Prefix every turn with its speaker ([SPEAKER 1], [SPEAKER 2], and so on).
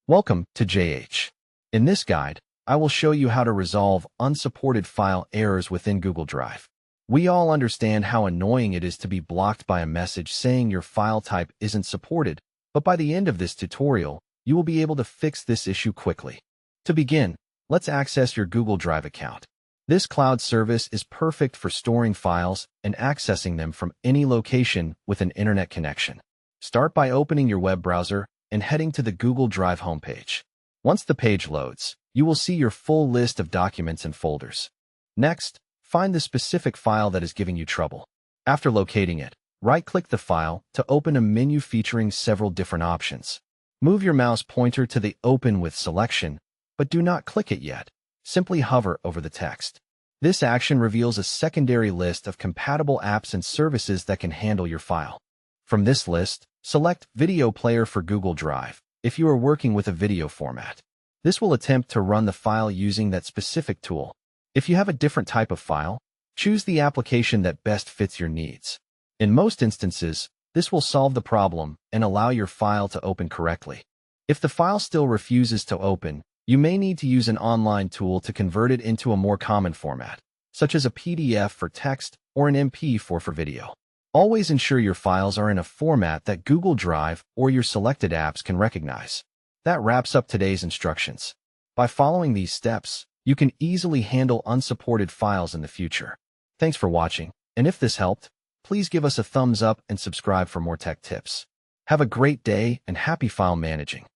[SPEAKER 1] Welcome to JH. In this guide, I will show you how to resolve unsupported file errors within Google Drive. We all understand how annoying it is to be blocked by a message saying your file type isn't supported, but by the end of this tutorial, you will be able to fix this issue quickly. To begin, let's access your Google Drive account. This cloud service is perfect for storing files and accessing them from any location with an internet connection. Start by opening your web browser and heading to the Google Drive homepage. Once the page loads, you will see your full list of documents and folders. Next, find the specific file that is giving you trouble. After locating it, right-click the file to open a menu featuring several different options. Move your mouse pointer to the Open With selection, but do not click it yet. Simply hover over the text. This action reveals a secondary list of compatible apps and services that can handle your file. From this list, select Video Player for Google Drive if you are working with a video format. This will attempt to run the file using that specific tool. If you have a different type of file, choose the application that best fits your needs. In most instances, this will solve the problem and allow your file to open correctly. If the file still refuses to open, you may need to use an online tool to convert it into a more common format, such as a PDF for text or an MP4 for video. Always ensure your files are in a format that Google Drive or your selected apps can recognize. That wraps up today's instructions. By following these steps, you can easily handle unsupported files in the future. Thanks for watching, and if this helped, please give us a thumbs up and subscribe for more tech tips. Have a great day and happy file managing.